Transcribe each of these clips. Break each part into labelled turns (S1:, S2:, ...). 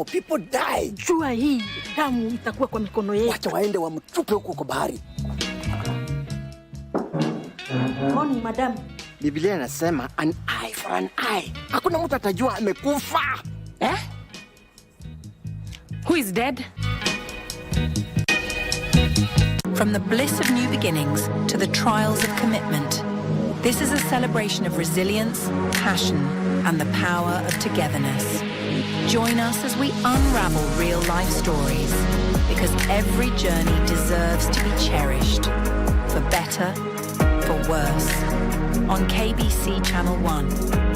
S1: People die.
S2: Jua hii damu itakuwa kwa mikono yetu.
S1: Wacha waende wamtupe huko kwa bahari.
S2: Morning, madam.
S1: Biblia inasema an eye for an eye. Hakuna mtu atajua amekufa.
S3: Who is dead?
S4: From the bliss of new beginnings to the trials of commitment, this is a celebration of resilience, passion, and the power of togetherness. Join us as we unravel real-life stories, because every journey deserves to be cherished, for better, for worse, on KBC Channel 1.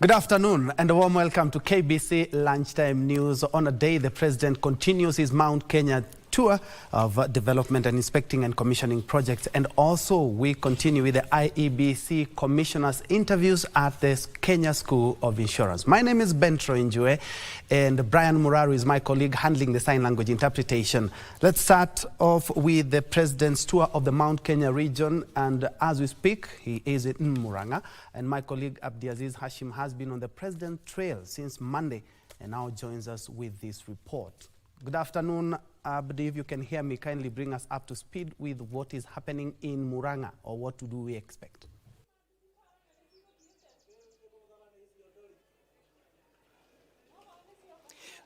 S5: Good afternoon and a warm welcome to KBC Lunchtime News. On a day the President continues his Mount Kenya tour of development and inspecting and commissioning projects, and also we continue with the IEBC commissioners' interviews at the Kenya School of Insurance. My name is Njue, and Brian Muraru is my colleague handling the sign language interpretation. Let's start off with the President's tour of the Mount Kenya region, and as we speak he is in Muranga, and my colleague Abdiaziz Hashim has been on the President trail since Monday and now joins us with this report. Good afternoon, Abdi. If you can hear me, kindly bring us up to speed with what is happening in Muranga, or what do we expect?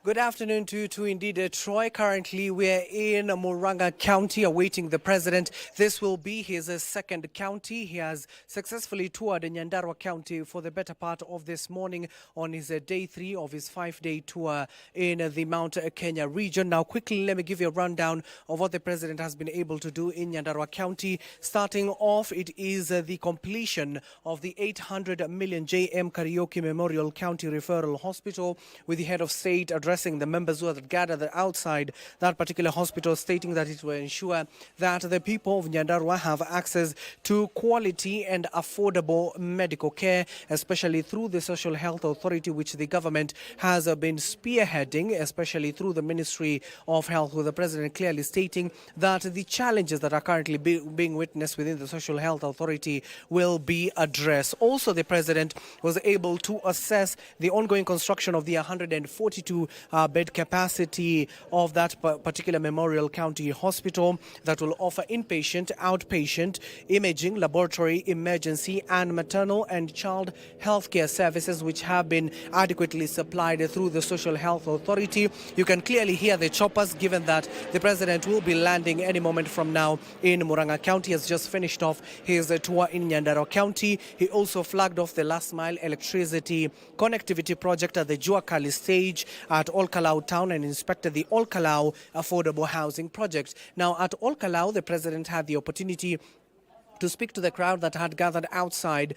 S6: Good afternoon to you too, indeed. Troy, currently we're in Muranga County awaiting the President. This will be his second county. He has successfully toured Nyandarua County for the better part of this morning on his day 3 of his 5-day tour in the Mount Kenya region. Now quickly, let me give you a rundown of what the President has been able to do in Nyandarua County. Starting off, it is the completion of the 800 million JM Karaoke Memorial County Referral Hospital, with the head of state addressing the members who are gathered outside that particular hospital, stating that it will ensure that the people of Nyandarua have access to quality and affordable medical care, especially through the Social Health Authority, which the government has been spearheading, especially through the Ministry of Health, with the President clearly stating that the challenges that are currently being witnessed within the Social Health Authority will be addressed. Also, the President was able to assess the ongoing construction of the 142 bed capacity of that particular Memorial County Hospital that will offer inpatient, outpatient, imaging, laboratory, emergency and maternal and child health care services, which have been adequately supplied through the Social Health Authority. You can clearly hear the choppers, given that the President will be landing any moment from now in Muranga County. He has just finished off his tour in Nyandarua County. He also flagged off the last mile electricity connectivity project at the Juakali stage at Olkalau town and inspected the Olkalau affordable housing project. Now at Olkalau, the President had the opportunity to speak to the crowd that had gathered outside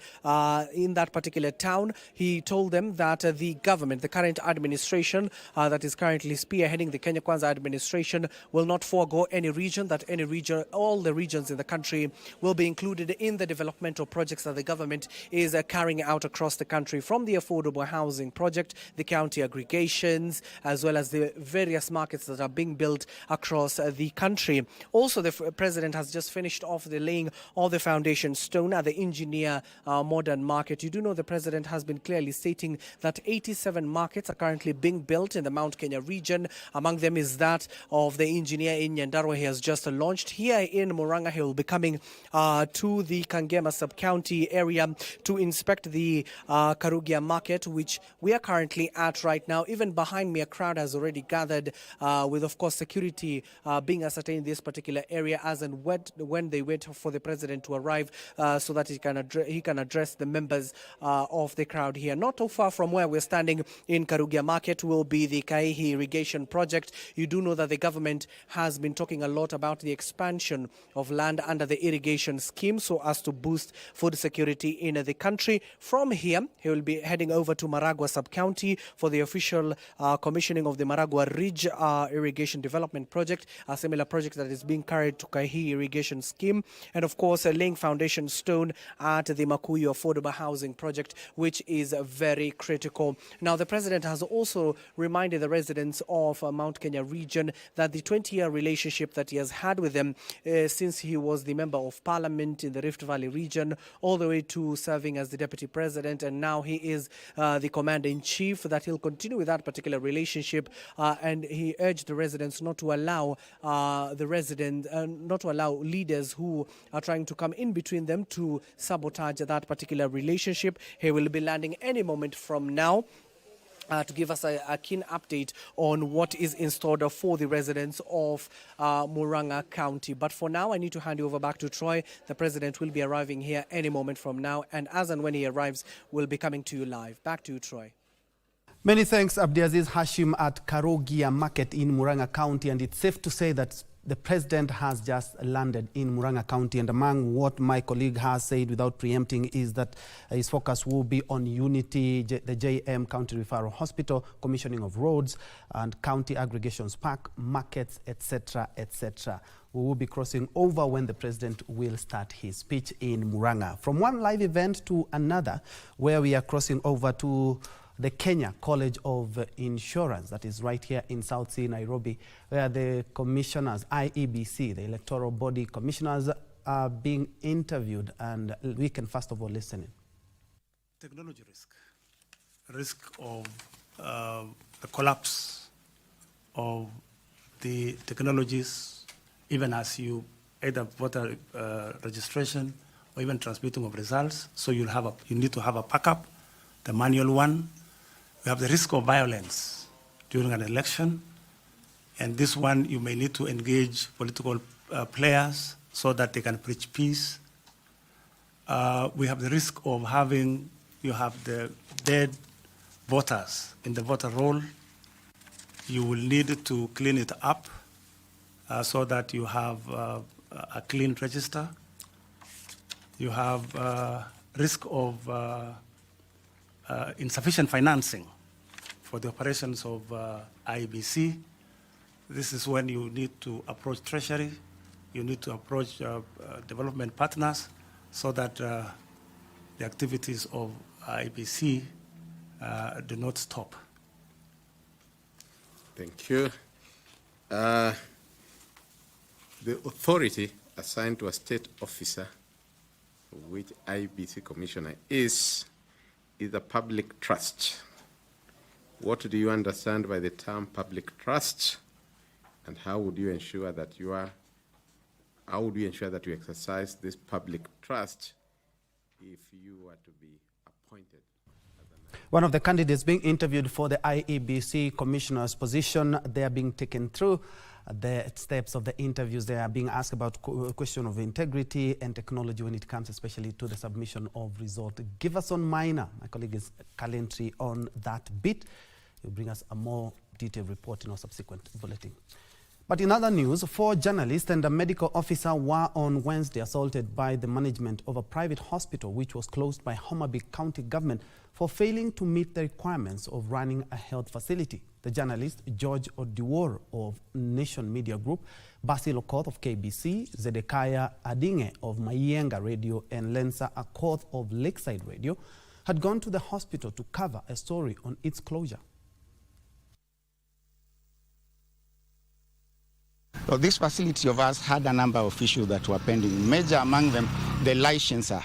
S6: in that particular town. He told them that the government, the current administration that is currently spearheading the Kenya Kwanza administration, will not forego any region, that any region, all the regions in the country will be included in the developmental projects that the government is carrying out across the country, from the affordable housing project, the county aggregations, as well as the various markets that are being built across the country. Also, the President has just finished off the laying of the foundation stone at the Engineer Modern Market. You do know the President has been clearly stating that 87 markets are currently being built in the Mount Kenya region. Among them is that of the Engineer in Nyandarua. He has just launched. Here in Muranga, he will be coming to the Kangema sub-county area to inspect the Karugia market, which we are currently at right now. Even behind me, a crowd has already gathered with, of course, security being ascertained in this particular area as and when they wait for the President president to arrive so that he can address the members of the crowd here. Not too far from where we're standing in Karugia Market will be the Kaihi irrigation project. You do know that the government has been talking a lot about the expansion of land under the irrigation scheme so as to boost food security in the country. From here, he will be heading over to Maragua sub-county for the official commissioning of the Maragua Ridge irrigation development project, a similar project that is being carried to Kaihi irrigation scheme, and of course laying foundation stone at the Makuyu affordable housing project, which is very critical. Now, the president has also reminded the residents of Mount Kenya region that the 20-year relationship that he has had with them since he was the member of parliament in the Rift Valley region, all the way to serving as the deputy president, and now he is the commander-in-chief, that he'll continue with that particular relationship, and he urged the residents not to allow not to allow leaders who are trying to come in between them to sabotage that particular relationship. He will be landing any moment from now to give us a keen update on what is in store for the residents of Murang'a County. But for now, I need to hand you over back to Troy. The president will be arriving here any moment from now, and as and when he arrives, we'll be coming to you live. Back to you, Troy.
S5: Many thanks, Abdiaziz Hashim at Karugia Market in Murang'a County, and it's safe to say that the president has just landed in Murang'a County, and among what my colleague has said without preempting is that his focus will be on Unity, the JM County Referral Hospital, commissioning of roads and county aggregations park, markets, etc., etc. We will be crossing over when the president will start his speech in Murang'a. From one live event to another, where we are crossing over to the Kenya College of Insurance, that is right here in South Sea, Nairobi, where the commissioners, IEBC, the electoral body commissioners, are being interviewed, and we can first of all listen in.
S3: Technology risk of the collapse of the technologies, even as you either voter registration or even transmitting of results. So you need to have a backup, the manual one. We have the risk of violence during an election, and this one you may need to engage political players so that they can preach peace. We have the risk of you have the dead voters in the voter roll. You will need to clean it up so that you have a clean register. You have risk of insufficient financing for the operations of IEBC. This is when you need to approach Treasury, you need to approach development partners so that the activities of IEBC do not stop.
S7: Thank you. The authority assigned to a state officer, which IEBC commissioner is a public trust. What do you understand by the term public trust, and how would you ensure that you exercise this public trust if you were to be appointed?
S5: One of the candidates being interviewed for the IEBC commissioner's position, they are being taken through the steps of the interviews. They are being asked about question of integrity and technology when it comes especially to the submission of result. Give us on minor. My colleague is Kalentri on that bit. He'll bring us a more detailed report in our subsequent bulletin. But in other news, 4 journalists and a medical officer were on Wednesday assaulted by the management of a private hospital which was closed by Homa Bay County government for failing to meet the requirements of running a health facility. The journalist George Odiwuor of Nation Media Group, Basil Okoth of KBC, Zedekiah Adinge of Mayenga Radio, and Lensa Akoth of Lakeside Radio had gone to the hospital to cover a story on its closure.
S8: So this facility of ours had a number of issues that were pending. Major among them, the licensor.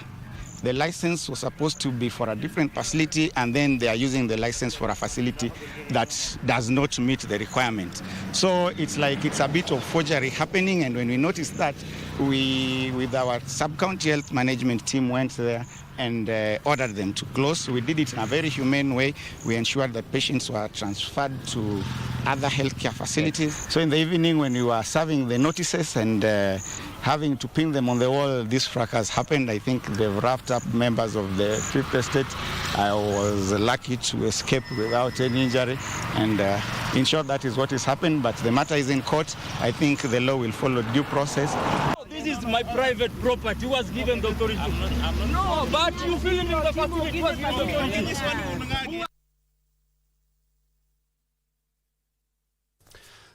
S8: The license was supposed to be for a different facility, and then they are using the license for a facility that does not meet the requirement. So it's like it's a bit of forgery happening, and when we noticed that, we, with our sub-county health management team, went there and ordered them to close. We did it in a very humane way. We ensured that patients were transferred to other healthcare facilities. So in the evening when we were serving the notices and having to pin them on the wall, this fracas happened. I think they've wrapped up members of the Fifth Estate. I was lucky to escape without any injury, and in short, that is what has happened, but the matter is in court. I think the law will follow due process.
S9: This is my private property. Who was given the authority? No, but you film in the facility. Who was given the authority?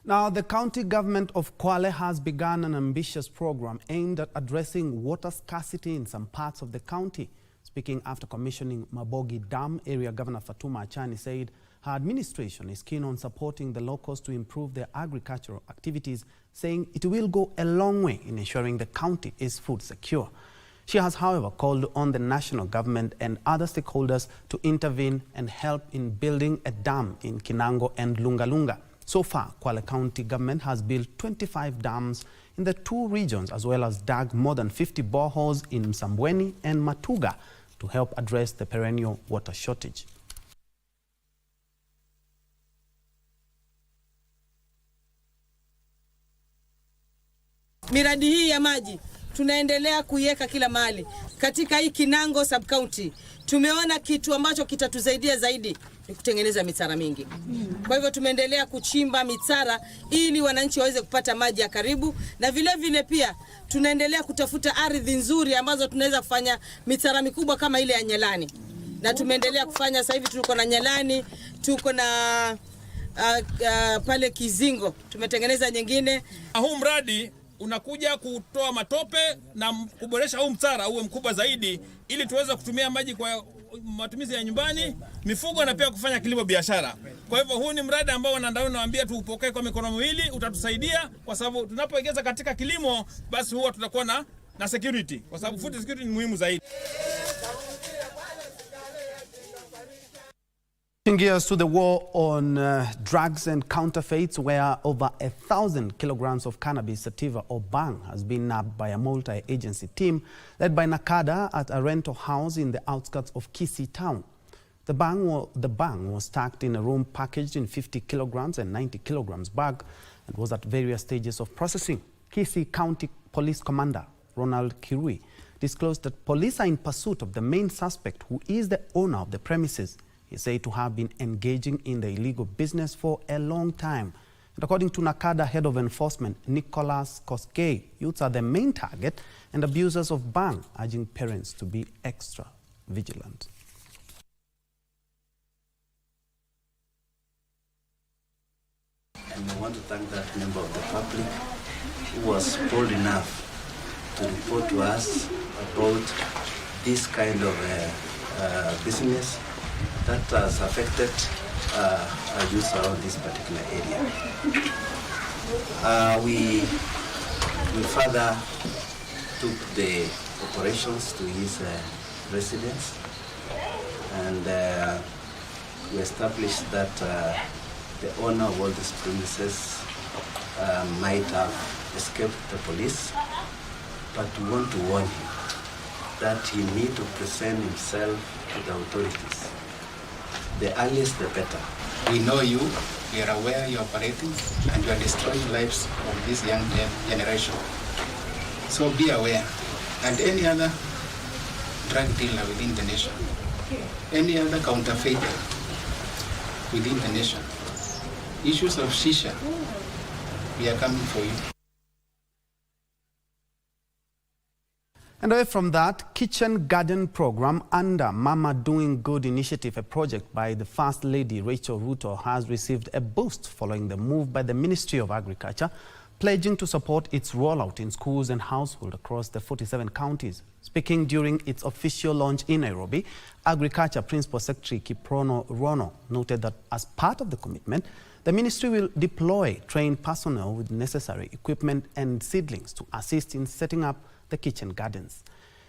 S5: Now, the county government of Kwale has begun an ambitious program aimed at addressing water scarcity in some parts of the county. Speaking after commissioning Mabogi Dam, Area Governor Fatuma Achani said her administration is keen on supporting the locals to improve their agricultural activities, saying it will go a long way in ensuring the county is food secure. She has, however, called on the national government and other stakeholders to intervene and help in building a dam in Kinango and Lungalunga. So far, Kwale County government has built 25 dams in the two regions, as well as dug more than 50 boreholes in Msambweni and Matuga to help address the perennial water shortage.
S10: Miradi hii ya maji tunaendelea kuiweka kila mahali. Katika hii Kinango sub-county tumeona kitu ambacho kitatusaidia zaidi ni kutengeneza mitaro mingi. Kwa hivyo tumeendelea kuchimba mitaro ili wananchi waweze kupata maji ya karibu, na vile vile pia tunaendelea kutafuta ardhi nzuri ambazo tunaweza kufanya mitaro mikubwa kama ile ya Nyalani. Na tumeendelea kufanya, sasa hivi tuko na Nyalani, tuko na pale Kizingo, tumetengeneza nyingine.
S9: Huu mradi unakuja kutoa matope na kuboresha huu mtaro uwe mkubwa zaidi ili tuweze kutumia maji kwa matumizi ya nyumbani, mifugo na pia kufanya kilimo biashara. Kwa hivyo huu ni mradi ambao nawaambia tuupokee kwa mikono miwili, utatusaidia kwa sababu tunapowekeza katika kilimo basi huwa tutakuwa na security, kwa sababu food security ni muhimu zaidi.
S5: Switching gears to the war on drugs and counterfeits, where over 1,000 kilograms of cannabis sativa or bang has been nabbed by a multi-agency team led by Nakada at a rental house in the outskirts of Kisii town. The bang was stacked in a room packaged in 50 kilograms and 90 kilograms bag and was at various stages of processing. Kisii County Police Commander Ronald Kirui disclosed that police are in pursuit of the main suspect, who is the owner of the premises. He said to have been engaging in the illegal business for a long time. And according to Nakada Head of Enforcement Nicholas Koskei, youths are the main target and abusers of bang, urging parents to be extra vigilant.
S11: And I want to thank that member of the public who was bold enough to report to us about this kind of business that has affected our youth around this particular area. We further took the operations to his residence, and we established that the owner of all these premises might have escaped the police, but we want to warn him that he needs to present himself to the authorities. The earliest, the better.
S8: We know you, we are aware you're operating, and you are destroying lives of this young generation. So be aware. And any other drug dealer within the nation, any other counterfeiter within the nation, issues of shisha, we are coming for you.
S5: And away from that, Kitchen Garden Program under Mama Doing Good initiative, a project by the First Lady Rachel Ruto, has received a boost following the move by the Ministry of Agriculture, pledging to support its rollout in schools and households across the 47 counties. Speaking during its official launch in Nairobi, Agriculture Principal Secretary Kiprono Rono noted that as part of the commitment, the ministry will deploy trained personnel with necessary equipment and seedlings to assist in setting up the kitchen gardens.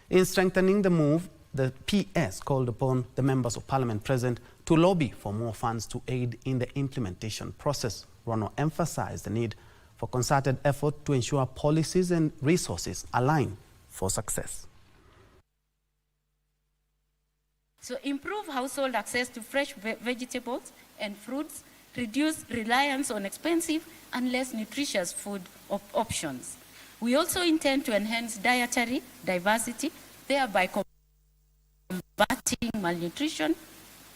S5: In strengthening the move, the PS called upon the members of parliament present to lobby for more funds to aid in the implementation process. Rono emphasized the need for concerted effort to ensure policies and resources align for success.
S12: So improve household access to fresh vegetables and fruits, reduce reliance on expensive and less nutritious food options. We also intend to enhance dietary diversity, thereby combating malnutrition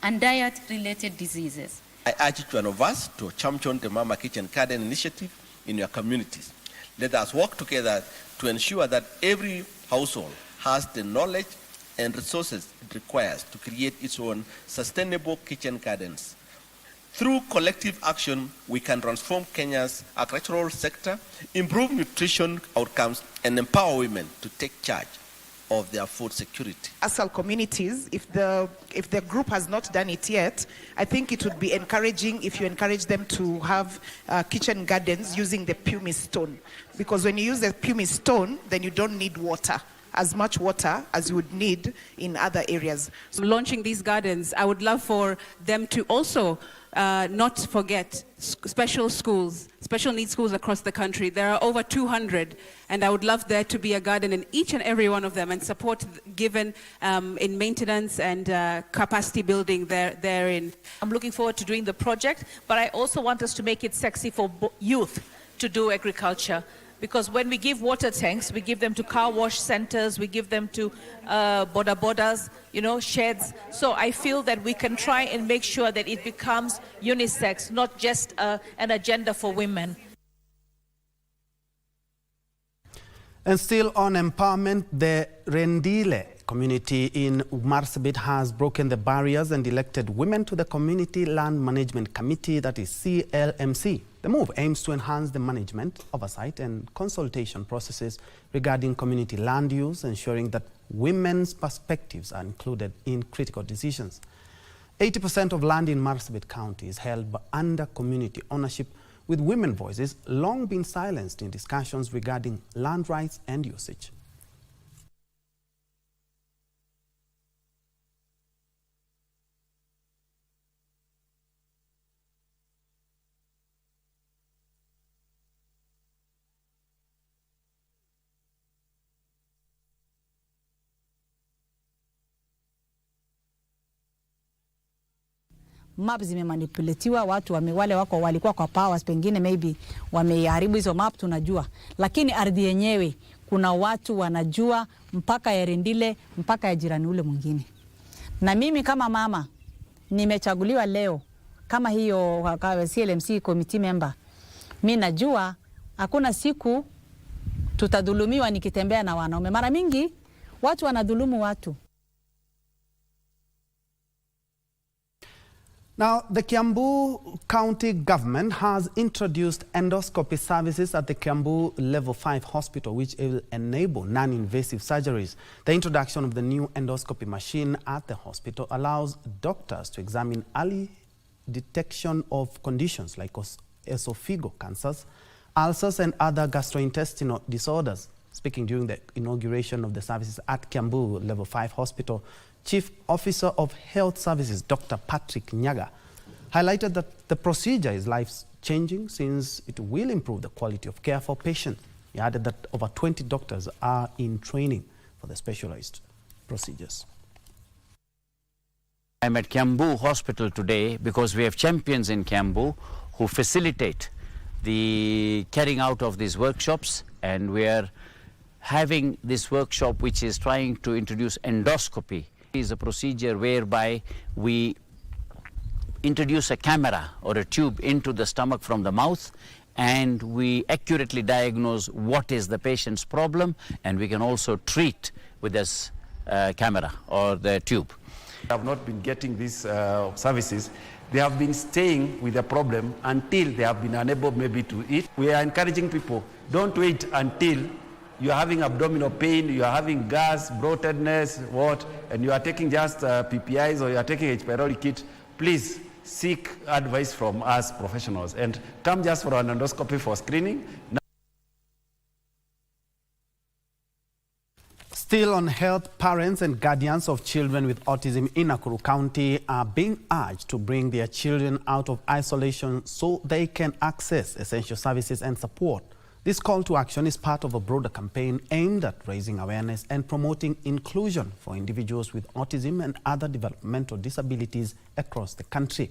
S12: and diet-related diseases.
S13: I urge each one of us to champion the Mama Kitchen Garden initiative in your communities. Let us work together to ensure that every household has the knowledge and resources it requires to create its own sustainable kitchen gardens. Through collective action, we can transform Kenya's agricultural sector, improve nutrition outcomes, and empower women to take charge of their food security.
S14: As our communities, if the group has not done it yet, I think it would be encouraging if you encourage them to have kitchen gardens using the pumice stone. Because when you use the pumice stone, then you don't need as much water as you would need in other areas.
S15: So launching these gardens, I would love for them to also not forget special schools, special needs schools across the country. There are over 200, and I would love there to be a garden in each and every one of them, and support given in maintenance and capacity building therein.
S16: I'm looking forward to doing the project, but I also want us to make it sexy for youth to do agriculture. Because when we give water tanks, we give them to car wash centers, we give them to bodas, sheds. So I feel that we can try and make sure that it becomes unisex, not just an agenda for women.
S5: And still on empowerment, the Rendile community in Marsabit has broken the barriers and elected women to the Community Land Management Committee, that is CLMC. The move aims to enhance the management, oversight and consultation processes regarding community land use, ensuring that women's perspectives are included in critical decisions. 80% of land in Marsabit County is held under community ownership, with women voices long been silenced in discussions regarding land rights and usage.
S17: Map zimemanipulatiwa, watu wale walikuwa kwa powers, pengine maybe wameharibu hizo map, tunajua. Lakini ardhi yenyewe kuna watu wanajua mpaka ya Rendile, mpaka ya jirani ule mwingine. Na mimi kama mama nimechaguliwa leo kama hiyo CLMC committee member. Mimi najua hakuna siku tutadhulumiwa nikitembea na wanaume. Mara mingi watu wanadhulumu watu.
S5: Now, the Kiambu County government has introduced endoscopy services at the Kiambu Level 5 hospital, which will enable non-invasive surgeries. The introduction of the new endoscopy machine at the hospital allows doctors to examine early detection of conditions like esophageal cancers, ulcers, and other gastrointestinal disorders. Speaking during the inauguration of the services at Kiambu Level 5 hospital, Chief Officer of Health Services, Dr. Patrick Nyaga, highlighted that the procedure is life-changing since it will improve the quality of care for patients. He added that over 20 doctors are in training for the specialized procedures.
S18: I'm at Kiambu Hospital today because we have champions in Kiambu who facilitate the carrying out of these workshops, and we are having this workshop which is trying to introduce endoscopy. It is a procedure whereby we introduce a camera or a tube into the stomach from the mouth, and we accurately diagnose what is the patient's problem, and we can also treat with this camera or the tube.
S19: Have not been getting these services. They have been staying with the problem until they have been unable maybe to eat. We are encouraging people, don't wait until you are having abdominal pain, you are having gas, bloatedness, and you are taking just PPIs or you are taking H. pylori kit. Please seek advice from us professionals and come just for an endoscopy for screening.
S5: Still on health, parents and guardians of children with autism in Nakuru County are being urged to bring their children out of isolation so they can access essential services and support. This call to action is part of a broader campaign aimed at raising awareness and promoting inclusion for individuals with autism and other developmental disabilities across the country.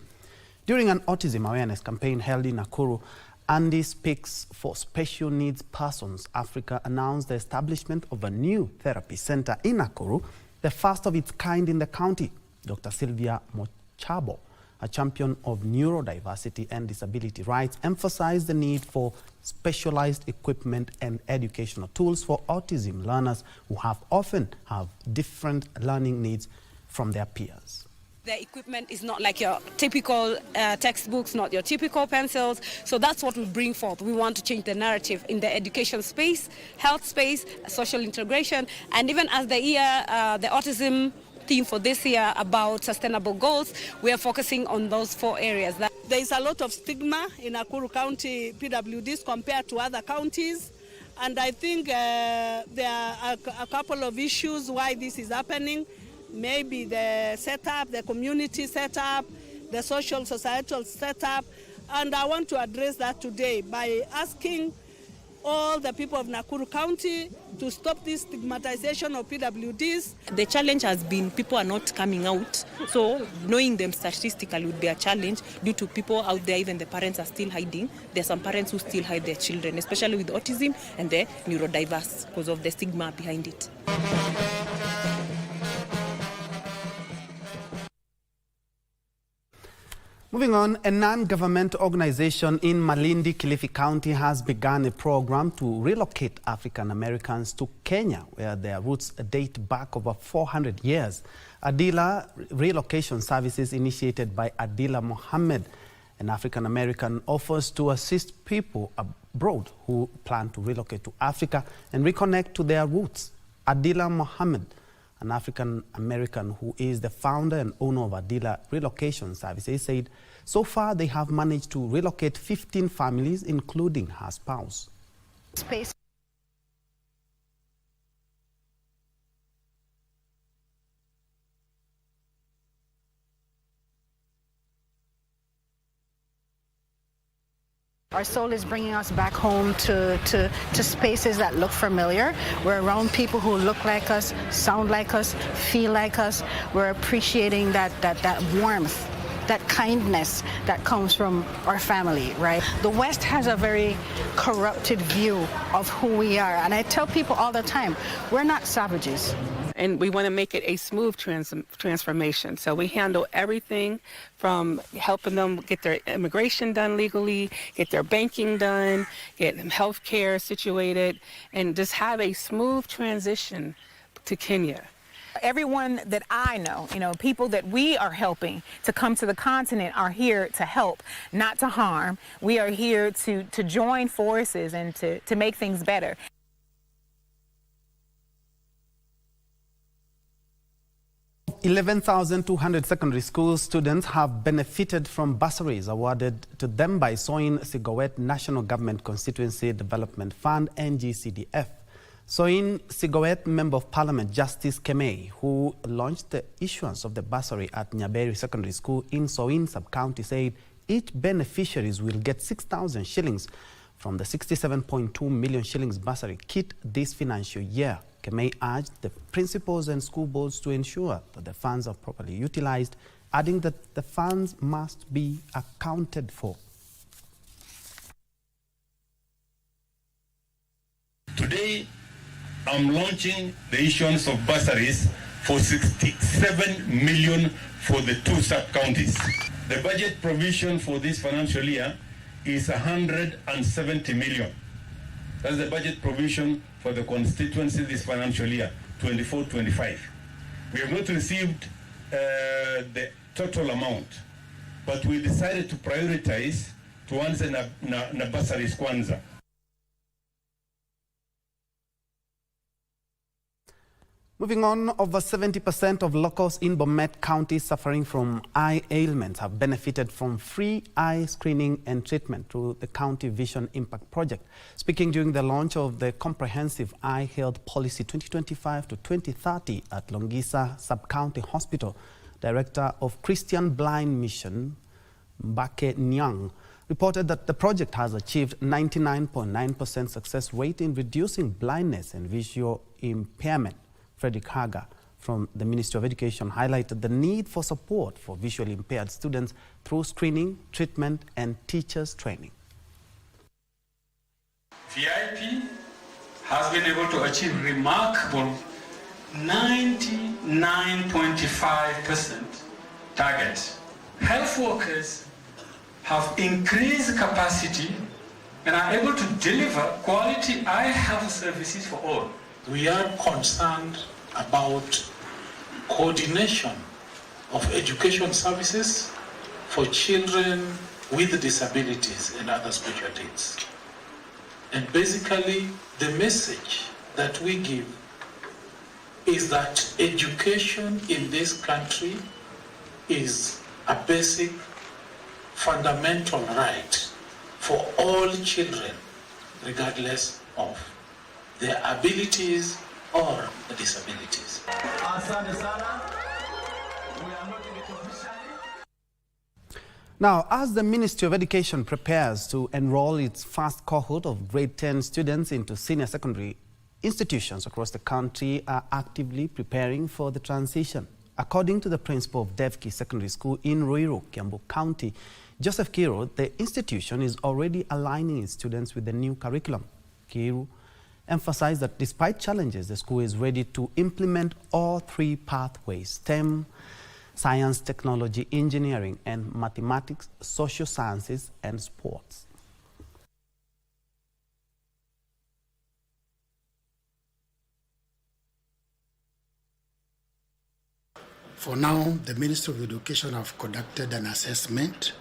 S5: During an autism awareness campaign held in Nakuru, Andy Speaks for Special Needs Persons Africa announced the establishment of a new therapy center in Nakuru, the first of its kind in the county. Dr. Sylvia Mochabo, a champion of neurodiversity and disability rights, emphasized the need for specialized equipment and educational tools for autism learners who often have different learning needs from their peers.
S20: The equipment is not like your typical textbooks, not your typical pencils. So that's what we bring forth. We want to change the narrative in the education space, health space, social integration, and even as the autism theme for this year about sustainable goals, we are focusing on those 4 areas.
S21: There is a lot of stigma in Nakuru County PWDs compared to other counties. And I think there are a couple of issues why this is happening. Maybe the setup, the community setup, the social societal setup, and I want to address that today by asking all the people of Nakuru County to stop this stigmatization of PWDs.
S22: The challenge has been people are not coming out, so knowing them statistically would be a challenge due to people out there, even the parents are still hiding. There are some parents who still hide their children, especially with autism and the neurodiverse because of the stigma behind it.
S5: Moving on, a non-government organization in Malindi, Kilifi County has begun a program to relocate African Americans to Kenya, where their roots date back over 400 years. Adila Relocation Services, initiated by Adila Mohammed, an African American, offers to assist people abroad who plan to relocate to Africa and reconnect to their roots. Adila Mohammed, an African American who is the founder and owner of Adila Relocation Services, said so far they have managed to relocate 15 families, including her spouse.
S23: Space. Our soul is bringing us back home to spaces that look familiar. We're around people who look like us, sound like us, feel like us. We're appreciating that warmth, that kindness that comes from our family, right? The West has a very corrupted view of who we are. And I tell people all the time, we're not savages.
S24: And we want to make it a smooth transformation. So we handle everything from helping them get their immigration done legally, get their banking done, get them health care situated, and just have a smooth transition to Kenya.
S25: Everyone that I know, people that we are helping to come to the continent are here to help, not to harm. We are here to join forces and to make things better.
S5: $11,200 secondary school students have benefited from bursaries awarded to them by Soin Sigowet National Government Constituency Development Fund, NGCDF. Soin Sigowet Member of Parliament Justice Kemei, who launched the issuance of the bursary at Nyaberi Secondary School in Soin Sub-County, said each beneficiaries will get 6,000 shillings from the 67.2 million shillings bursary kit this financial year. Kemei urged the principals and school boards to ensure that the funds are properly utilized, adding that the funds must be accounted for.
S26: Today, I'm launching the issuance of bursaries for 67 million for the 2 sub-counties. The budget provision for this financial year is 170 million. That's the budget provision for the constituency this financial year, 24-25. We have not received the total amount, but we decided to prioritize tuanze na bursaries kwanza.
S5: Moving on, over 70% of locals in Bomet County suffering from eye ailments have benefited from free eye screening and treatment through the County Vision Impact Project. Speaking during the launch of the Comprehensive Eye Health Policy 2025 to 2030 at Longisa Sub-County Hospital, Director of Christian Blind Mission, Mbake Nyang, reported that the project has achieved 99.9% success rate in reducing blindness and visual impairment. Frederick Haga from the Ministry of Education highlighted the need for support for visually impaired students through screening, treatment, and teachers' training.
S1: VIP has been able to achieve remarkable 99.5% target. Health workers have increased capacity and are able to deliver quality eye health services for all.
S2: We are concerned about coordination of education services for children with disabilities and other special needs. And basically, the message that we give is that education in this country is a basic fundamental right for all children, regardless of their abilities or disabilities.
S5: Now, as the Ministry of Education prepares to enroll its first cohort of grade 10 students into senior secondary, institutions across the country are actively preparing for the transition. According to the principal of Devki Secondary School in Ruiru, Kiambu County, Joseph Kiro, the institution is already aligning its students with the new curriculum. Kiro emphasized that despite challenges, the school is ready to implement all three pathways: STEM, science, technology, engineering, and mathematics, social sciences, and sports.
S3: For now, the Ministry of Education have conducted an assessment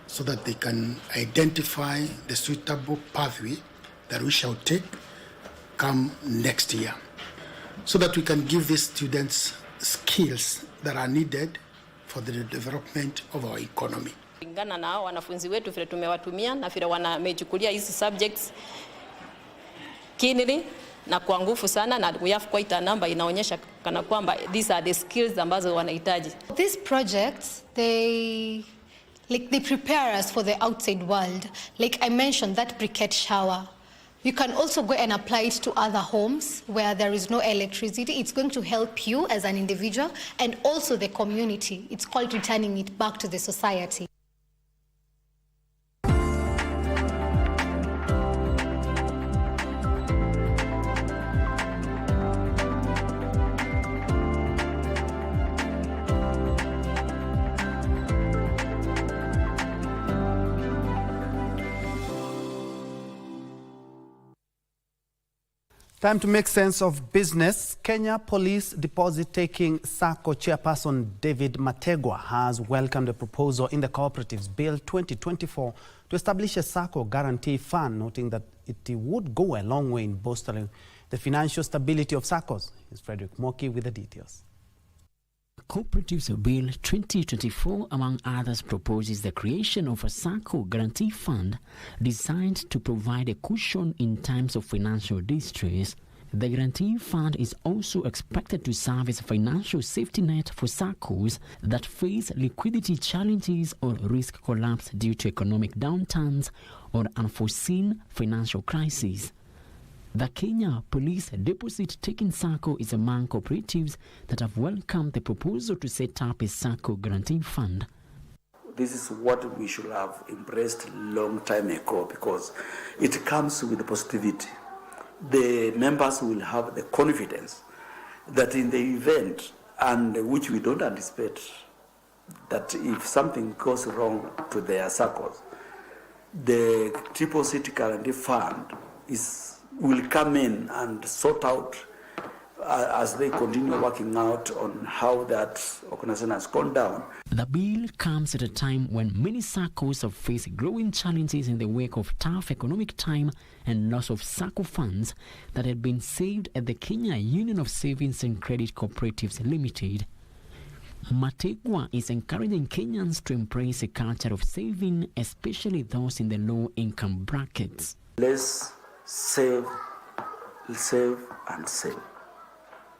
S3: so that they can identify the suitable pathway that we shall take come next year, so that we can give these students skills that are needed for the development of our economy.
S4: Kulingana na wanafunzi wetu vile tumewatumia na vile wamechukulia hizi subjects kinili na kwa nguvu sana, na we have quite a number inaonyesha kana kwamba these are the skills ambazo wanahitaji.
S6: These projects, they prepare us for the outside world. Like I mentioned, that briquette shower. You can also go and apply it to other homes where there is no electricity. It's going to help you as an individual and also the community. It's called returning it back to the society.
S5: Time to make sense of business. Kenya Police Deposit-Taking SACCO chairperson David Mategwa has welcomed a proposal in the Cooperatives Bill 2024 to establish a SACCO guarantee fund, noting that it would go a long way in bolstering the financial stability of SACCOs. Here's Frederick Moki with the details.
S7: Cooperatives Bill 2024, among others, proposes the creation of a SACCO guarantee fund designed to provide a cushion in times of financial distress. The guarantee fund is also expected to serve as a financial safety net for SACCOs that face liquidity challenges or risk collapse due to economic downturns or unforeseen financial crises. The Kenya Police Deposit-Taking SACCO is among cooperatives that have welcomed the proposal to set up a SACCO guarantee fund.
S27: This is what we should have embraced long time ago, because it comes with positivity. The members will have the confidence that in the event, and which we don't anticipate, that if something goes wrong to their SACCOs, the Deposit Guarantee Fund will come in and sort out as they continue working out on how that organization has gone down.
S7: The bill comes at a time when many SACCOs have faced growing challenges in the wake of tough economic time and loss of SACCO funds that had been saved at the Kenya Union of Savings and Credit Cooperatives Limited. Mategwa is encouraging Kenyans to embrace a culture of saving, especially those in the low-income brackets.
S27: Let's save and save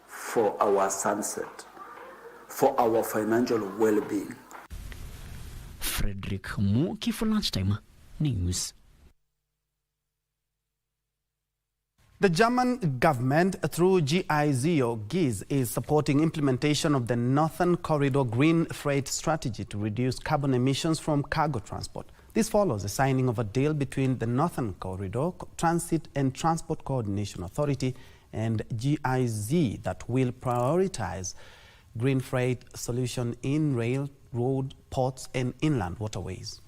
S27: for our sunset, for our financial well-being.
S7: Frederick Moki for Lunchtime News.
S5: The German government, through GIZ or GIZ, is supporting implementation of the Northern Corridor Green Freight Strategy to reduce carbon emissions from cargo transport. This follows the signing of a deal between the Northern Corridor Transit and Transport Coordination Authority and GIZ that will prioritize green freight solution in rail, road, ports and inland waterways.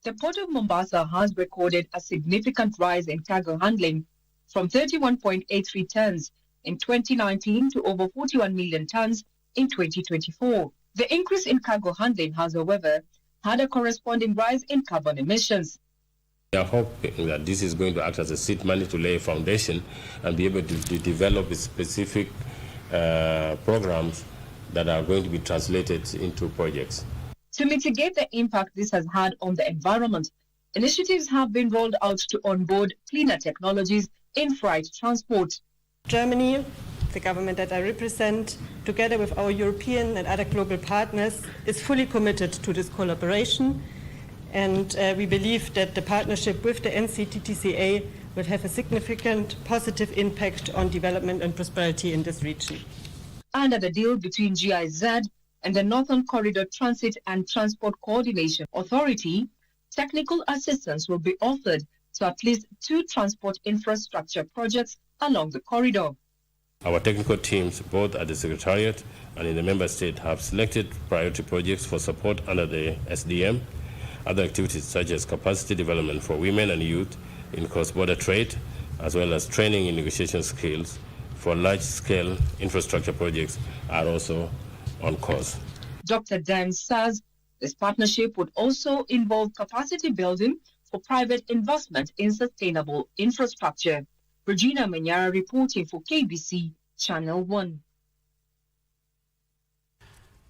S8: The Port of Mombasa has recorded a significant rise in cargo handling from 31.83 tons in 2019 to over 41 million tons in 2024. The increase in cargo handling has, however, had a corresponding rise in carbon emissions.
S9: We are hoping that this is going to act as a seed money to lay a foundation and be able to develop specific programs that are going to be translated into projects.
S8: To mitigate the impact this has had on the environment, initiatives have been rolled out to onboard cleaner technologies in freight transport.
S10: Germany, the government that I represent, together with our European and other global partners, is fully committed to this collaboration. And we believe that the partnership with the NCTTCA will have a significant positive impact on development and prosperity in this region.
S8: Under the deal between GIZ and the Northern Corridor Transit and Transport Coordination Authority, technical assistance will be offered to at least 2 transport infrastructure projects along the corridor.
S9: Our technical teams, both at the Secretariat and in the Member State, have selected priority projects for support under the SDM. Other activities such as capacity development for women and youth in cross-border trade, as well as training in negotiation skills for large-scale infrastructure projects are also on course.
S8: Dr. Dan says this partnership would also involve capacity building for private investment in sustainable infrastructure. Regina Menyara reporting for KBC Channel 1.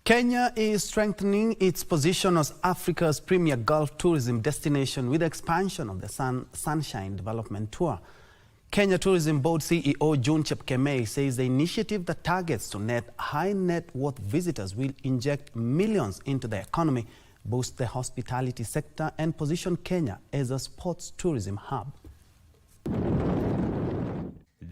S5: Kenya is strengthening its position as Africa's premier Gulf tourism destination with the expansion of the Sunshine Development Tour. Kenya Tourism Board CEO June Chepkemei says the initiative that targets to net high net worth visitors will inject millions into the economy, boost the hospitality sector and position Kenya as a sports tourism hub.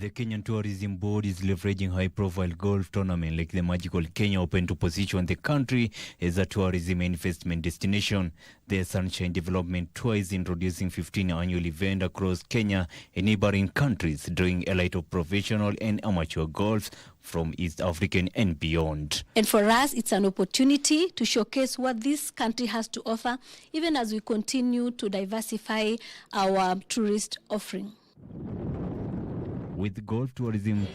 S11: The Kenyan Tourism Board is leveraging high-profile golf tournaments like the Magical Kenya Open to position the country as a tourism investment destination. The Sunshine Development Tour is introducing 15 annual events across Kenya and neighboring countries, drawing a lot of professional and amateur golf from East African and beyond.
S12: And for us, it's an opportunity to showcase what this country has to offer, even as we continue to diversify our tourist offering.
S11: With golf tourism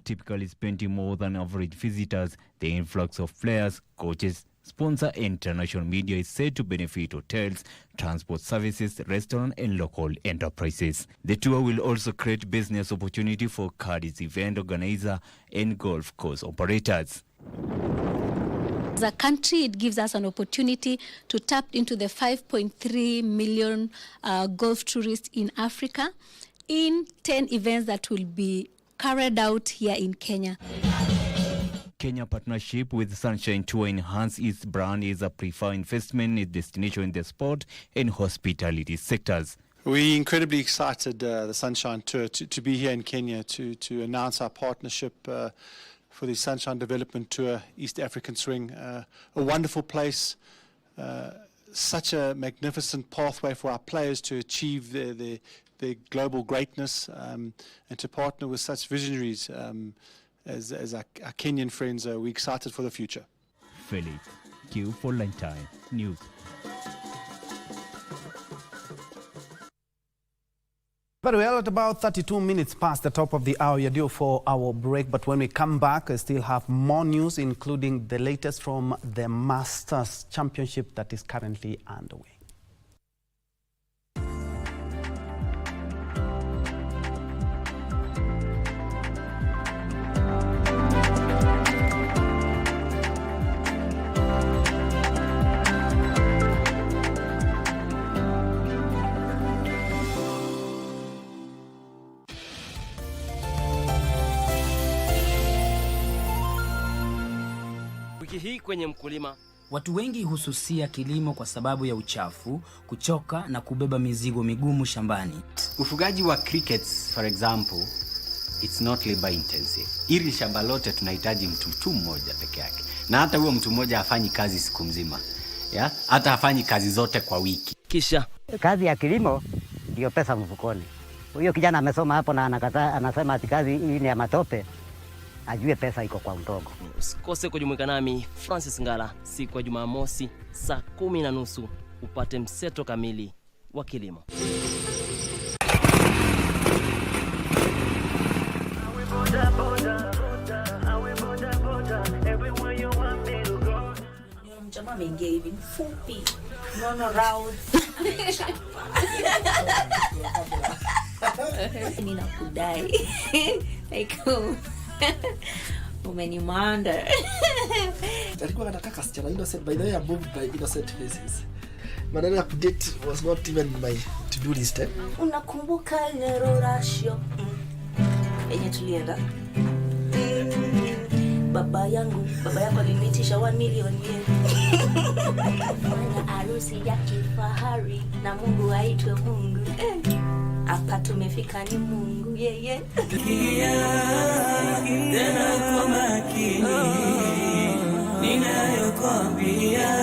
S11: typically spending more than average visitors, the influx of players, coaches, sponsors and international media is said to benefit hotels, transport services, restaurants and local enterprises. The tour will also create business opportunity for Cardi's event organizer and golf course operators.
S12: As a country, it gives us an opportunity to tap into the 5.3 million golf tourists in Africa in 10 events that will be carried out here in Kenya.
S11: Kenya partnership with Sunshine Tour enhance its brand as a preferred investment destination in the sport and hospitality sectors.
S13: We're incredibly excited, the Sunshine Tour, to be here in Kenya to announce our partnership for the Sunshine Development Tour, East African Swing. A wonderful place, such a magnificent pathway for our players to achieve their global greatness, and to partner with such visionaries as our Kenyan friends. We're excited for the future.
S11: Philip, Q for Lunchtime News.
S5: Very well, at about 32 minutes past the top of the hour, you're due for our break. But when we come back, I still have more news, including the latest from the Masters Championship that is currently underway.
S14: Hii kwenye mkulima, Watu wengi hususia kilimo kwa sababu ya uchafu, kuchoka na kubeba mizigo migumu shambani.
S15: Ufugaji wa crickets, for example, it's not labor intensive. Ili shamba lote tunahitaji mtu tu mmoja peke yake. Na hata huo mtu mmoja hafanyi kazi siku mzima. Yeah? Hata hafanyi kazi zote kwa wiki.
S16: Kisha kazi ya kilimo ndio pesa mfukoni. Huyo kijana amesoma hapo na anasema ati kazi hii ni ya matope. Ajue pesa iko kwa mdogo.
S17: Usikose kujumuika nami Francis Ngala siku ya Jumamosi saa 10:30 upate mseto kamili wa kilimo.
S18: Jamaa ameingia hivi mfupi. Nono round. Ninakudai. Like umenimanda.
S19: Alikuwa anataka kasichana innocent, by the way, I'm moved by innocent faces. Maneno ya kudate was not even my to-do list.
S18: Unakumbuka Nero Ratio? Yenye tulienda. Baba yako alinitisha 1 million yen. Fanya harusi ya kifahari na Mungu aitwe Mungu. Hapa tumefika ni Mungu yeye. Tena kwa makini ninayokuambia.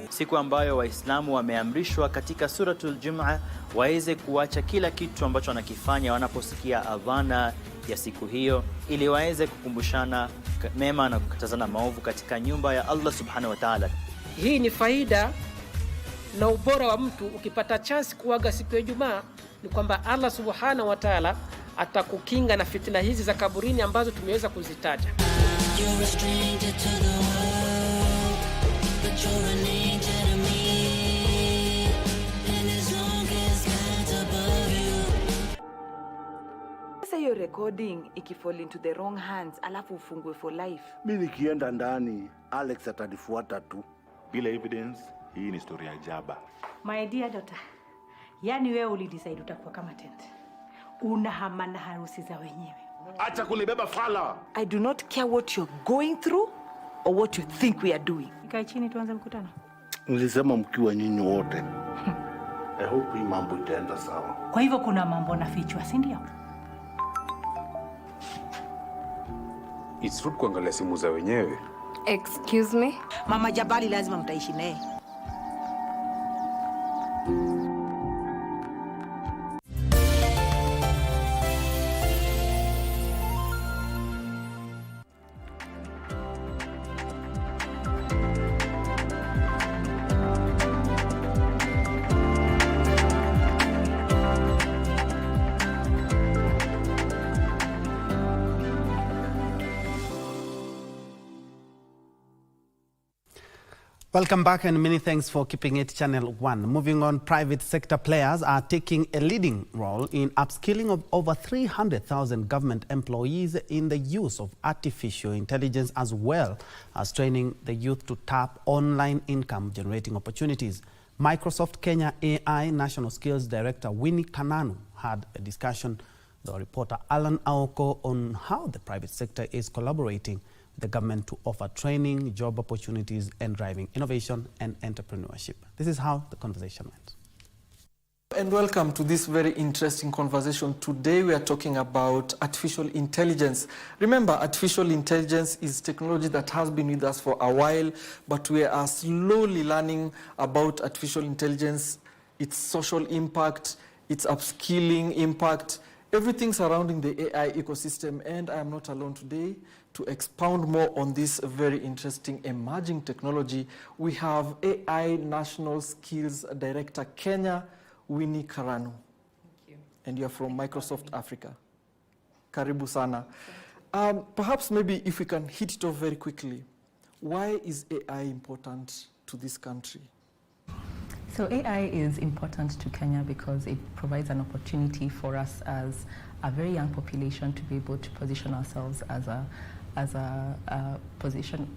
S20: Siku ambayo Waislamu wameamrishwa katika suratul Jum'a waweze kuacha kila kitu ambacho wanakifanya wanaposikia adhana ya siku hiyo, ili waweze kukumbushana mema na kukatazana maovu katika nyumba ya Allah subhanahu wa ta'ala.
S28: Hii ni faida na ubora wa mtu ukipata chance kuaga siku ya Ijumaa, ni kwamba Allah subhanahu wa ta'ala atakukinga na fitina hizi za kaburini ambazo tumeweza kuzitaja.
S29: Hiyo recording ikifall into the wrong hands alafu ufungwe for life.
S30: Mimi nikienda ndani Alex atanifuata tu.
S31: Bila evidence, hii ni story ya jaba.
S32: My dear daughter, yani wewe ulidecide utakuwa kama tent. Unahama na harusi za wenyewe.
S30: Acha kunibeba fala.
S29: I do not care what you're going through or what you think we are doing.
S32: Ikae chini tuanze mkutano.
S30: Nilisema mkiwa nyinyi wote. I hope hii mambo itaenda sawa.
S32: Kwa hivyo kuna mambo nafichwa, si ndio?
S33: It's rude kuangalia simu za wenyewe.
S32: Excuse me?
S29: Mama Jabari lazima mtaishi naye.
S5: Welcome back and many thanks for keeping it Channel 1. Moving on, private sector players are taking a leading role in upskilling of over 300,000 government employees in the use of artificial intelligence, as well as training the youth to tap online income generating opportunities. Microsoft Kenya AI National Skills Director Winnie Kananu had a discussion with our reporter Alan Aoko on how the private sector is collaborating the government to offer training, job opportunities, and driving innovation and entrepreneurship. This is how the conversation went.
S34: And welcome to this very interesting conversation. Today we are talking about artificial intelligence. Remember, artificial intelligence is technology that has been with us for a while, but we are slowly learning about artificial intelligence, its social impact, its upskilling impact, everything surrounding the AI ecosystem. And I am not alone today. To expound more on this very interesting emerging technology, we have AI National Skills Director Kenya, Winnie Kananu. Thank you. And you're from Microsoft Africa. Karibu sana. Perhaps maybe if we can hit it off very quickly, why is AI important to this country?
S35: So AI is important to Kenya because it provides an opportunity for us as a very young population to be able to position ourselves position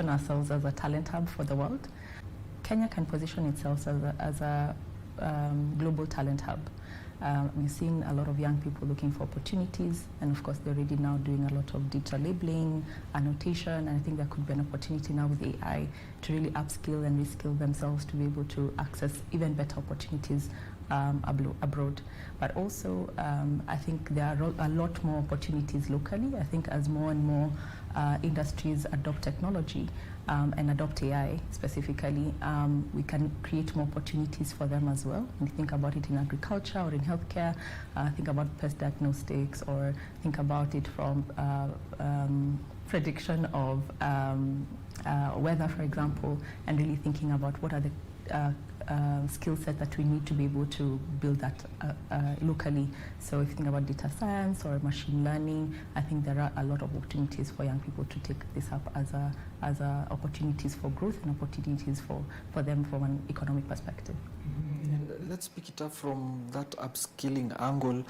S35: ourselves as a talent hub for the world. Kenya can position itself as a global talent hub. We're seeing a lot of young people looking for opportunities, and of course they're already now doing a lot of digital labeling, annotation, and I think there could be an opportunity now with AI to really upskill and reskill themselves to be able to access even better opportunities abroad. But also, I think there are a lot more opportunities locally. I think as more and more industries adopt technology and adopt AI specifically, we can create more opportunities for them as well. When you think about it in agriculture or in healthcare, think about pest diagnostics, or think about it from prediction of weather, for example, and really thinking about what are the skill set that we need to be able to build that locally. So if you think about data science or machine learning, I think there are a lot of opportunities for young people to take this up as opportunities for growth and opportunities for them from an economic perspective.
S34: And let's pick it up from that upskilling angle.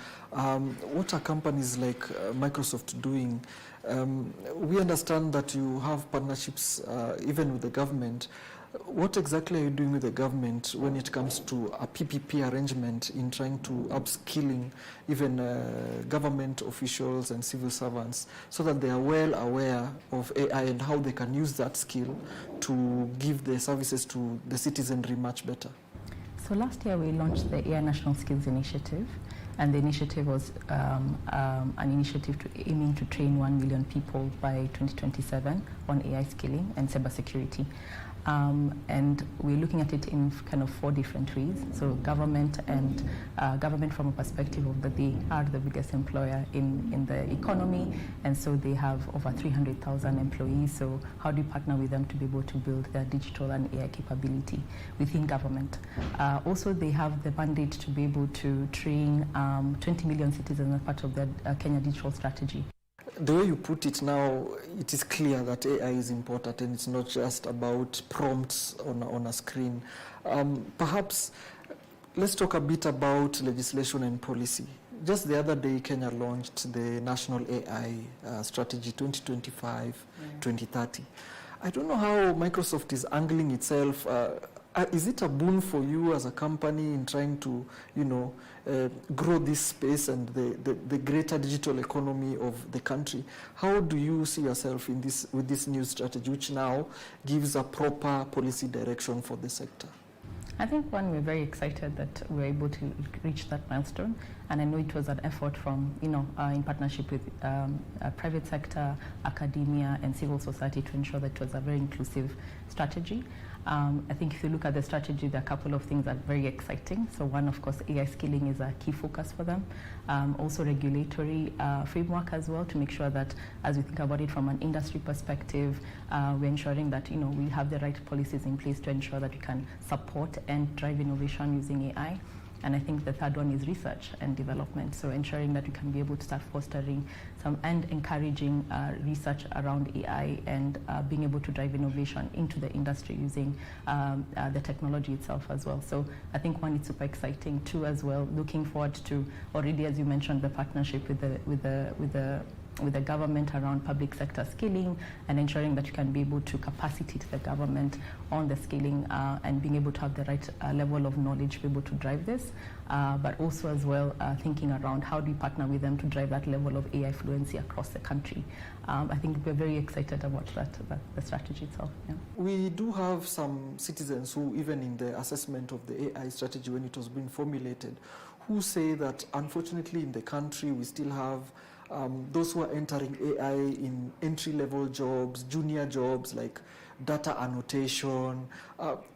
S34: What are companies like Microsoft doing? We understand that you have partnerships even with the government. What exactly are you doing with the government when it comes to a PPP arrangement in trying to upskilling even government officials and civil servants so that they are well aware of AI and how they can use that skill to give the services to the citizenry much better?
S35: So last year we launched the AI National Skills Initiative, and the initiative was an initiative aiming to train 1 million people by 2027 on AI skilling and cybersecurity. And we're looking at it in kind of 4 different ways. So government and government from a perspective of that they are the biggest employer in the economy, and so they have over 300,000 employees. So how do you partner with them to be able to build their digital and AI capability within government? Also, they have the mandate to be able to train 20 million citizens as part of their Kenya digital strategy.
S34: The way you put it now, it is clear that AI is important and it's not just about prompts on a screen. Perhaps let's talk a bit about legislation and policy. Just the other day, Kenya launched the National AI Strategy 2025-2030. I don't know how Microsoft is angling itself. Is it a boon for you as a company in trying to, grow this space and the greater digital economy of the country? How do you see yourself in this with this new strategy, which now gives a proper policy direction for the sector?
S35: I think we're very excited that we're able to reach that milestone, and I know it was an effort from, in partnership with private sector, academia, and civil society to ensure that it was a very inclusive strategy. I think if you look at the strategy, there are a couple of things that are very exciting. So one, of course, AI skilling is a key focus for them. Also regulatory framework as well, to make sure that as we think about it from an industry perspective, we're ensuring that we have the right policies in place to ensure that we can support and drive innovation using AI. And I think the third one is research and development. So ensuring that we can be able to start fostering and encouraging research around AI and being able to drive innovation into the industry using the technology itself as well. So I think one, it's super exciting. Two, as well, looking forward to already, as you mentioned, the partnership with the government around public sector skilling and ensuring that you can be able to capacitate the government on the skilling and being able to have the right level of knowledge to be able to drive this. But also as well thinking around how do you partner with them to drive that level of AI fluency across the country. I think we're very excited about the strategy itself. Yeah.
S34: We do have some citizens who, even in the assessment of the AI strategy when it was being formulated, who say that unfortunately in the country we still have those who are entering AI in entry-level jobs, junior jobs like data annotation.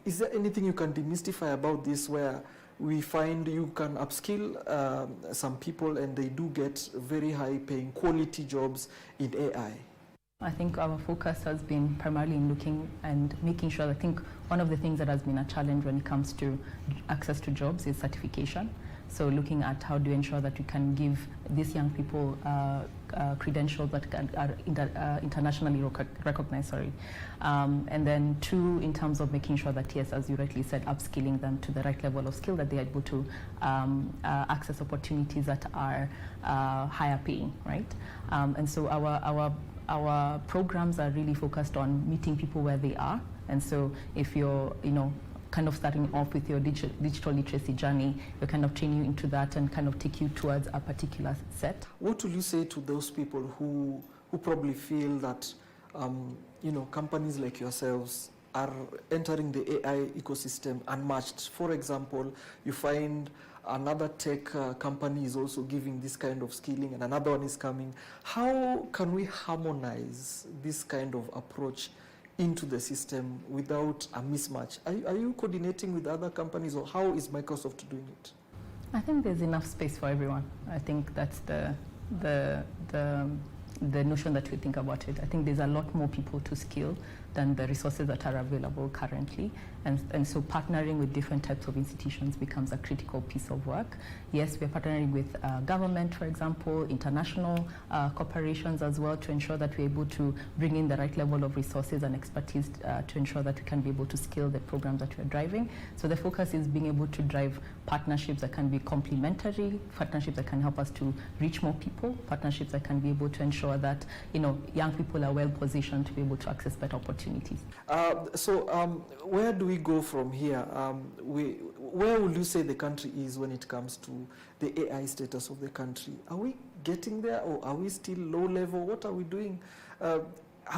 S34: Is there anything you can demystify about this, where we find you can upskill some people and they do get very high-paying quality jobs in AI?
S35: I think our focus has been primarily in looking and making sure. I think one of the things that has been a challenge when it comes to access to jobs is certification. So looking at how do you ensure that you can give these young people credentials that are internationally recognized. And then two, in terms of making sure that, yes, as you rightly said, upskilling them to the right level of skill, that they are able to access opportunities that are higher paying, right? And so our programs are really focused on meeting people where they are. And so if you're, kind of starting off with your digital literacy journey, we kind of train you into that and kind of take you towards a particular set.
S34: What will you say to those people who probably feel that, you know, companies like yourselves are entering the AI ecosystem unmatched? For example, you find another tech company is also giving this kind of skilling and another one is coming. How can we harmonize this kind of approach into the system without a mismatch? Are you coordinating with other companies, or how is Microsoft doing it?
S35: I think there's enough space for everyone. I think that's the notion that we think about it. I think there's a lot more people to skill than the resources that are available currently. And so partnering with different types of institutions becomes a critical piece of work. Yes, we're partnering with government, for example, international corporations as well, to ensure that we're able to bring in the right level of resources and expertise to ensure that we can be able to scale the programs that we're driving. So the focus is being able to drive partnerships that can be complementary, partnerships that can help us to reach more people, partnerships that can be able to ensure that, you know, young people are well positioned to be able to access better opportunities.
S34: Where do we go from here? Where would you say the country is when it comes to the AI status of the country? Are we getting there, or are we still low level? What are we doing? Are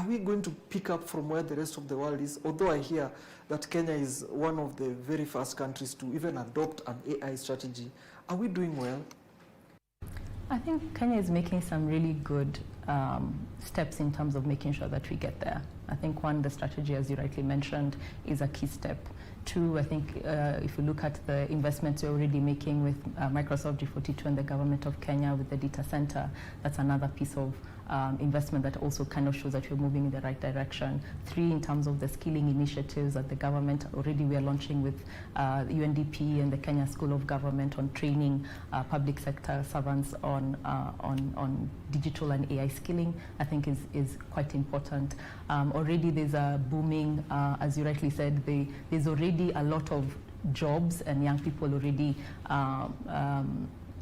S34: we going to pick up from where the rest of the world is? Although I hear that Kenya is one of the very first countries to even adopt an AI strategy. Are we doing well?
S35: I think Kenya is making some really good steps in terms of making sure that we get there. I think one, the strategy, as you rightly mentioned, is a key step. Two, I think if you look at the investments we're already making with Microsoft G42 and the government of Kenya with the data center, that's another piece of investment that also kind of shows that we're moving in the right direction. Three, in terms of the skilling initiatives that the government already we are launching with UNDP and the Kenya School of Government on training public sector servants on digital and AI skilling, I think is quite important. Already there's a booming, as you rightly said, there's already a lot of jobs and young people already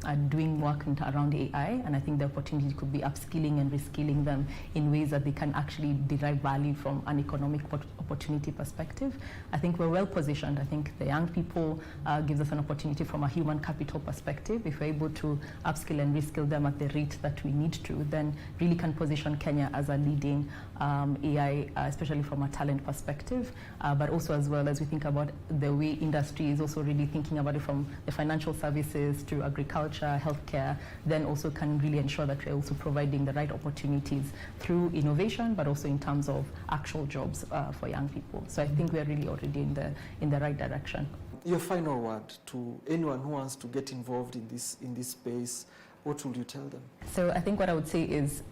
S35: are doing work around AI, and I think the opportunity could be upskilling and reskilling them in ways that they can actually derive value from an economic opportunity perspective. I think we're well positioned. I think the young people gives us an opportunity from a human capital perspective. If we're able to upskill and reskill them at the rate that we need to, then really can position Kenya as a leading AI, especially from a talent perspective, but also as well as we think about the way industry is also really thinking about it from the financial services to agriculture, healthcare, then also can really ensure that we're also providing the right opportunities through innovation, but also in terms of actual jobs for young people. So I think we're really already in the right direction.
S34: Your final word to anyone who wants to get involved in this space, what will you tell them?
S35: So I think what I would say is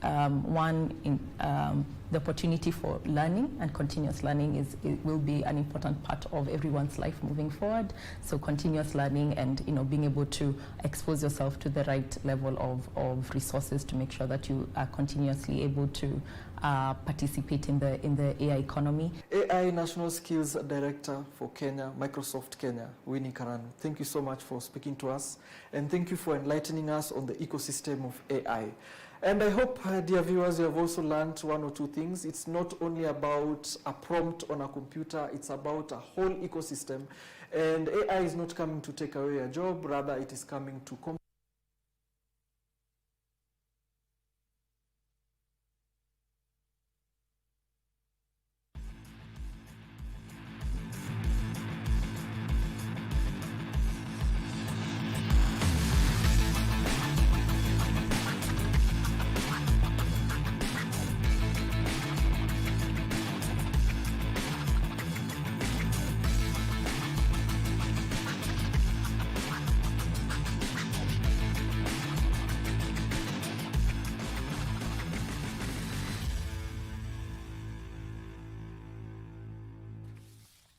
S35: the opportunity for learning and continuous learning will be an important part of everyone's life moving forward. So continuous learning and being able to expose yourself to the right level of resources to make sure that you are continuously able to participate in the AI economy.
S34: AI National Skills Director for Kenya, Microsoft Kenya, Winnie Karanu. Thank you so much for speaking to us, and thank you for enlightening us on the ecosystem of AI. And I hope, dear viewers, you have also learned one or two things. It's not only about a prompt on a computer, it's about a whole ecosystem. And AI is not coming to take away a job, rather it is coming to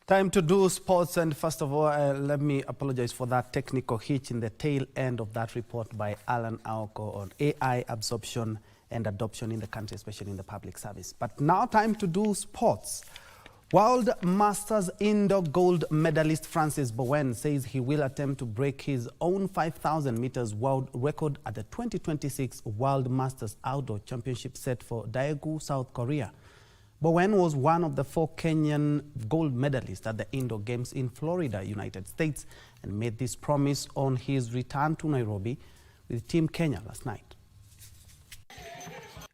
S5: Time to do sports, and first of all, let me apologize for that technical hitch in the tail end of that report by Alan Aoko on AI absorption and adoption in the country, especially in the public service. But now time to do sports. World Masters indoor gold medalist Francis Bowen says he will attempt to break his own 5,000 meters world record at the 2026 World Masters Outdoor Championship set for Daegu, South Korea. Bowen was one of the 4 Kenyan gold medalists at the Indoor Games in Florida, United States, and made this promise on his return to Nairobi with Team Kenya last night.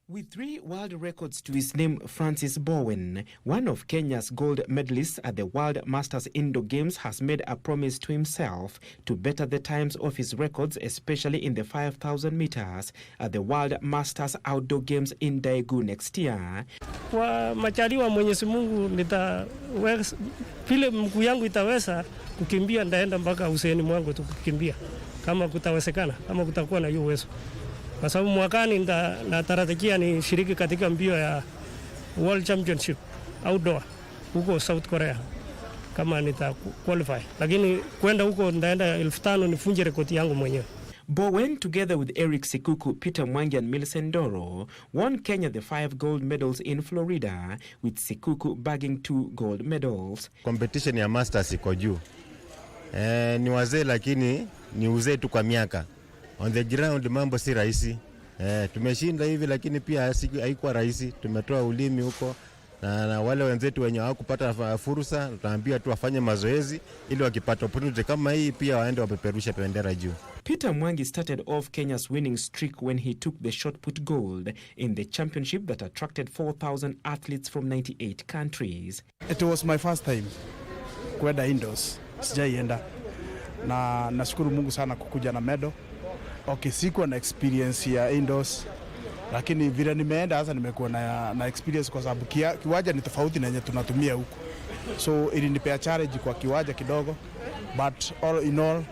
S1: With 3 world records to his name, Francis Bowen, one of Kenya's gold medalists at the World Masters Indoor Games, has made a promise to himself to better the times of his records, especially in the 5,000 meters at the World Masters Outdoor Games in Daegu next year.
S28: Kwa majaliwa Mwenyezi Mungu nitaweza vile mguu yangu itaweza kukimbia, ndaenda mpaka useni mwangu tu kukimbia kama kutawezekana, kama kutakuwa na hiyo uwezo. Kwa sababu mwakani natarajia ni shiriki katika mbio ya World Championship Outdoor huko South Korea kama nita qualify. Lakini kwenda huko ndaenda 1500 nifunje rekodi yangu mwenyewe.
S1: Bowen, together with Eric Sikuku, Peter Mwangi and Millicent Doro, won Kenya the 5 gold medals in Florida, with Sikuku bagging 2 gold medals.
S2: Competition ya Masters iko juu. Ni wazee lakini ni uzee tu kwa miaka. On the ground mambo si rahisi. Tumeshinda hivi lakini pia haikuwa rahisi. Tumetoa ulimi huko na wale wenzetu wenye hawakupata fursa tutaambia tu wafanye mazoezi ili wakipata opportunity kama hii pia waende wapeperushe bendera juu.
S1: Peter Mwangi started off Kenya's winning streak when he took the shot put gold in the championship that attracted 4,000 athletes from 98 countries.
S3: It was my first time kwenda indoors. Sijaienda. Na nashukuru Mungu sana kukuja na medal. Okay, sikuwa na experience ya indoors, lakini vile nimeenda hasa nimekuwa na experience kwa sababu kiwanja ni tofauti na yenye tunatumia huko. So ilinipea challenge kwa kiwanja kidogo, but all in all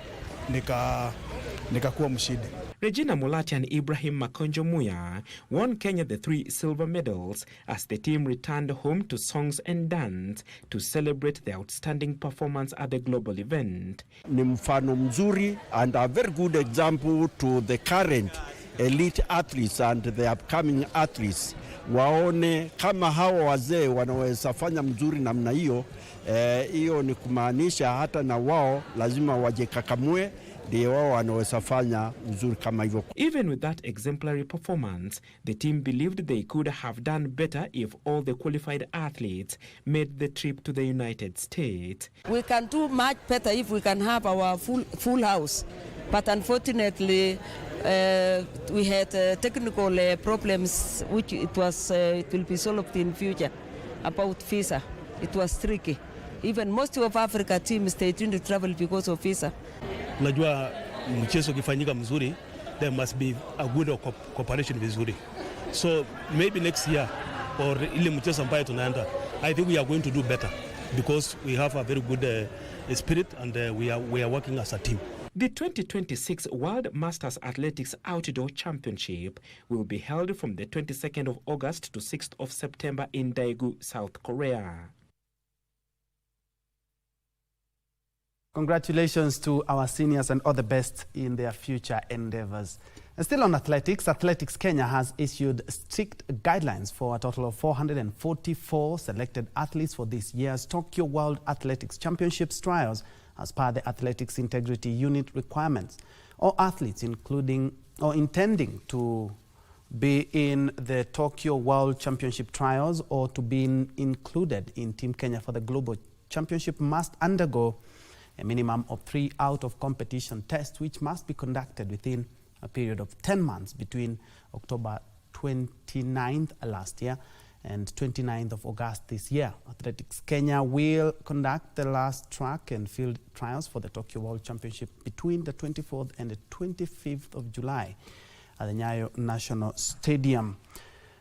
S3: nikakuwa mshindi.
S1: Regina Molati and Ibrahim Makonjo Muya won Kenya the 3 silver medals as the team returned home to songs and dance to celebrate their outstanding performance at the global event.
S4: Ni mfano mzuri and a very good example to the current elite athletes and the upcoming athletes. Waone kama hawa wazee wanaweza fanya mzuri namna hiyo. Hiyo ni kumaanisha hata na wao lazima wajikakamue. Even
S1: with that exemplary performance, the team believed they could have done better if all the qualified athletes made the trip to the United States.
S6: We can do much better if we can have our full house, but unfortunately we had technical problems which it will be solved in future about visa. It was tricky. Even most of Africa teams they didn't travel because of visa.
S3: Najua mchezo ukifanyika mzuri, there must be a good cooperation vizuri. So maybe next year or ile mchezo ambayo tunaenda, I think we are going to do better because we have a very good spirit and we are working as a team.
S1: The 2026 World Masters Athletics Outdoor Championship will be held from the 22nd of August to 6th of September in Daegu, South Korea.
S5: Congratulations to our seniors and all the best in their future endeavors. And still on athletics, Athletics Kenya has issued strict guidelines for a total of 444 selected athletes for this year's Tokyo World Athletics Championships trials as per the Athletics Integrity Unit requirements. All athletes including or intending to be in the Tokyo World Championship trials or to be included in Team Kenya for the Global Championship must undergo a minimum of 3 out-of-competition tests, which must be conducted within a period of 10 months between October 29th last year and 29th of August this year. Athletics Kenya will conduct the last track and field trials for the Tokyo World Championship between the 24th and the 25th of July at the Nyayo National Stadium.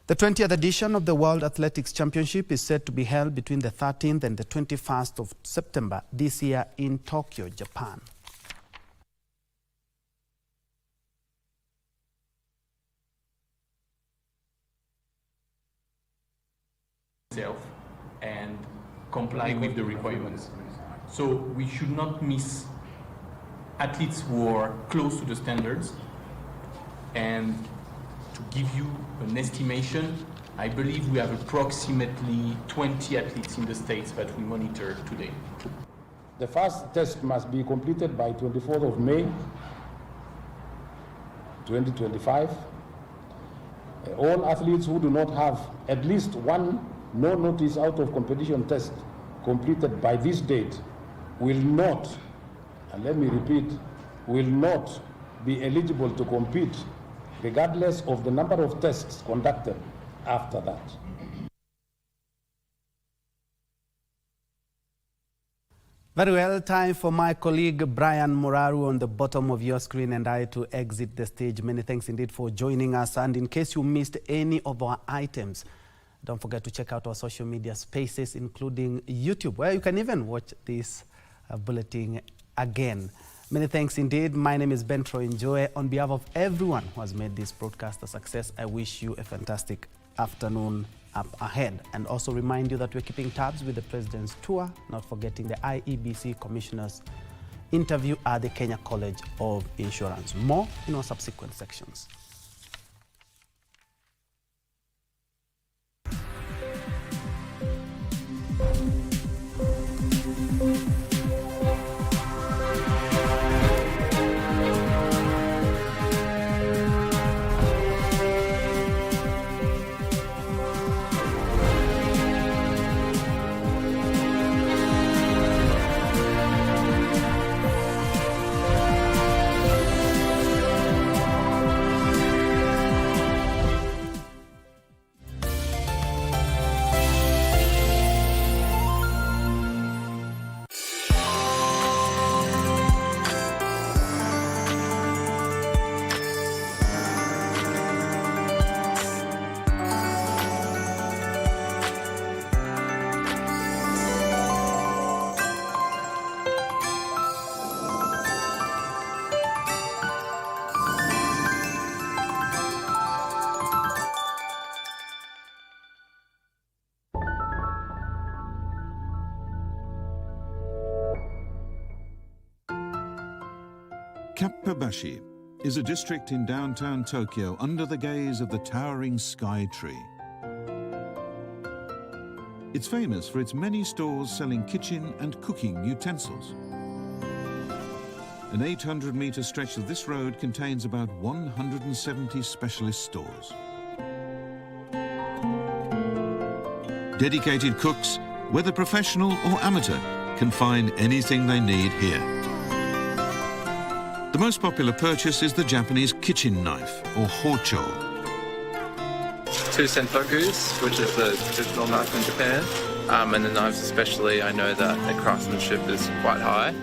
S5: The 20th edition of the World Athletics Championship is set to be held between the 13th and the 21st of September this year in Tokyo, Japan.
S7: And comply with the requirements. So we should not miss athletes who are close to the standards. And to give you an estimation, I believe we have approximately 20 athletes in the States that we monitor today.
S9: The first test must be completed by 24th of May, 2025. All athletes who do not have at least one no notice out of competition test completed by this date will not, and let me repeat, will not be eligible to compete regardless of the number of tests conducted after that.
S5: Very well, time for my colleague Brian Moraru on the bottom of your screen and I to exit the stage. Many thanks indeed for joining us, and in case you missed any of our items, don't forget to check out our social media spaces, including YouTube, where you can even watch this bulletin again. Many thanks indeed. My name is Njue. On behalf of everyone who has made this broadcast a success, I wish you a fantastic afternoon up ahead, and also remind you that we're keeping tabs with the President's tour, not forgetting the IEBC Commissioner's interview at the Kenya College of Insurance. More in our subsequent sections.
S8: Kapabashi is a district in downtown Tokyo under the gaze of the towering sky tree. It's famous for its many stores selling kitchen and cooking utensils. An 800-meter stretch of this road contains about 170 specialist stores. Dedicated cooks, whether professional or amateur, can find anything they need here. The most popular purchase is the Japanese kitchen knife, or hocho.
S10: 2 sentokus, which is the traditional knife in Japan. And the knives especially, I know that the craftsmanship is quite high.